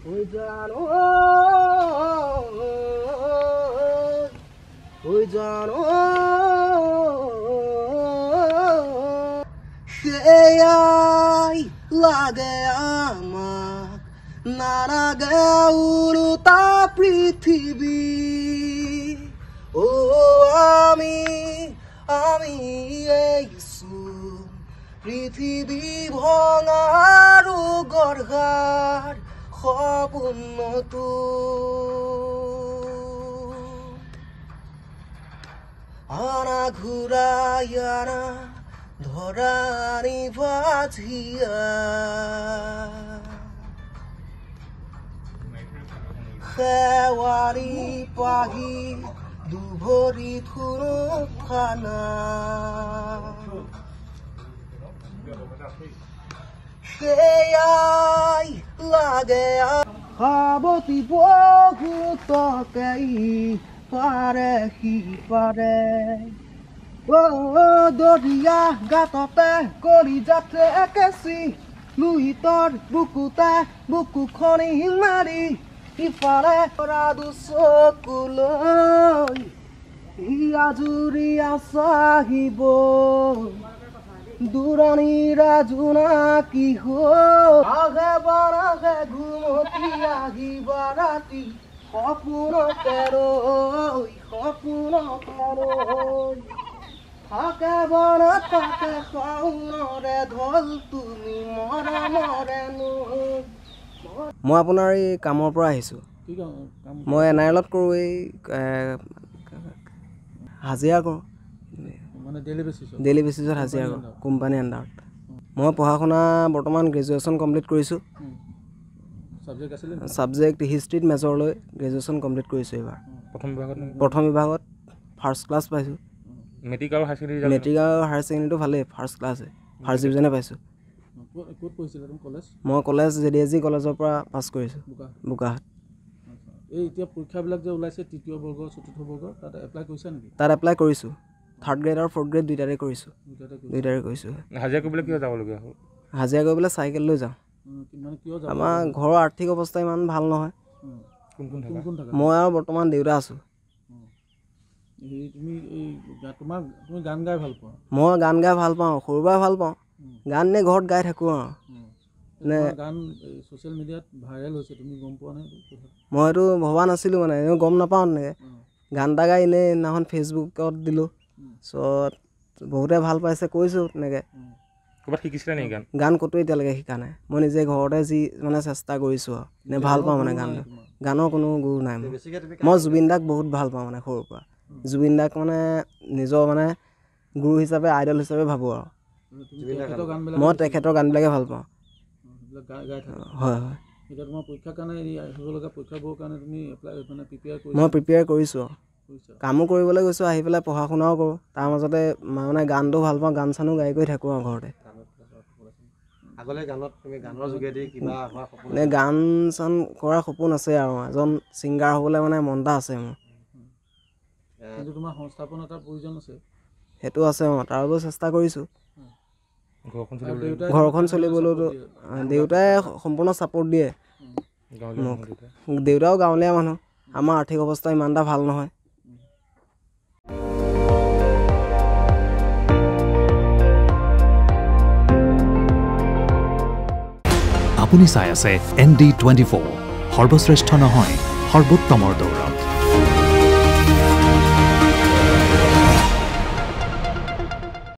oi jano sheyai lage amak narage uruta prithibi o ami eisu prithibi bhangaru gorghar khopun ana ghurayana dhorani bhajiya khewari pahi dubhori thuro khana sheyai lage haboti boguto kai pare hi pare o doria gatote kori jate ekesi luitor bukute buku khoni mari ifare radu sokuloi iajuri asahibo durani rajuna ki ho age barage ghumoti ahi barati khopuro teroi থাকে বড় থাকে খাউনরে ধল তুমি মরা মরে মই আপোনাৰ এই কামৰ পৰা আহিছো মই এনআইএলত কৰো এই হাজিৰা কৰো মানে ডেইলি বেচিছত হাজিৰা কৰো কোম্পানী আন্ডাৰত মই পঢ়া শুনা বৰ্তমান গ্ৰেজুৱেশ্যন কমপ্লিট কৰিছো সাবজেক্ট হিষ্ট্ৰীত মেজৰলৈ গ্ৰেজুৱেশ্যন কমপ্লিট কৰিছো এবাৰ প্ৰথম বিভাগত ফাৰ্ষ্ট ক্লাছ পাইছো মেট্ৰিক আৰু হায়াৰ ছেকেণ্ডেৰীটো ভালেই ফাৰ্ষ্ট ক্লাছে ফাৰ্ষ্ট ডিভিজনে পাইছো ক'ত পঢ়িছিলা তুমি কলেজ মই কলেজ জেডিএছজি কলেজৰ পৰা পাছ কৰিছো বুকাহাট এই এতিয়া পৰীক্ষাবিলাক যে ওলাইছে তৃতীয় বৰ্গ চতুৰ্থ বৰ্গ তাত এপ্লাই কৰিছা নেকি তাত এপ্লাই কৰিছো থাৰ্ড গ্ৰেড আৰু ফৰ্থ গ্ৰেড দুইটাৰে কৰিছো হাজিৰা কৰিবলৈ কিয় যাব লগা হ'ল হাজিৰা কৰিবলৈ চাইকেল লৈ যাওঁ মানে কিয় যাব আমাৰ ঘৰৰ আৰ্থিক অৱস্থা ইমান ভাল নহয় কোন মই আৰু বৰ্তমান দেউতা আছো তুমি গান গাই ভাল পোৱা মই গান গাই ভাল পাওঁ সৰুবাই ভাল পাওঁ গান নে ঘৰত গাই থাকো আৰু নে গান সোশ্যাল মিডিয়াত ভাইৰেল হৈছে তুমি গম পোৱা নাই মই এইটো ভবা নাছিলো মানে গম নাপাওঁ এনেকৈ গান এটা গাই এনেই সেইদিনাখন ফেচবুকত দিলোঁ চ' বহুতে ভাল পাইছে কৈছোঁ তেনেকৈ ক'ৰবাত শিকিছিলা নেকি গান ক'তো এতিয়ালৈকে শিকা নাই মই নিজে ঘৰতে যি মানে চেষ্টা কৰিছোঁ আৰু নে ভাল পাওঁ মানে গানৰ কোনো গুৰু নাই মই জুবিন দাক বহুত ভাল পাওঁ মানে সৰুৰ পৰা জুবিন দাক মানে নিজৰ মানে গুৰু হিচাপে আইডল হিচাপে ভাবোঁ আৰু মই তেখেতৰ গানবিলাকে ভাল পাওঁ হয় মই প্ৰিপেয়াৰ কৰিছোঁ কামো কৰিবলৈ গৈছোঁ আহি পেলাই পঢ়া শুনাও কৰোঁ তাৰ মাজতে মানে গানটো ভাল পাওঁ গান চানো গাই কৰি থাকোঁ আৰু ঘৰতে গান চান কৰাৰ সপোন আছে আৰু এজন ছিংগাৰ হ'বলৈ মানে মন এটা আছে মোৰ সেইটো আছে তাৰ বাবে চেষ্টা কৰিছোঁ ঘৰখন চলিবলৈতো দেউতাই সম্পূৰ্ণ ছাপোৰ্ট দিয়ে মোক দেউতাও গাঁৱলীয়া মানুহ আমাৰ আৰ্থিক অৱস্থা ইমান এটা ভাল নহয় আপুনি চাই আছে ND24 সৰ্বশ্ৰেষ্ঠ নহয় সৰ্বোত্তমৰ দৌৰ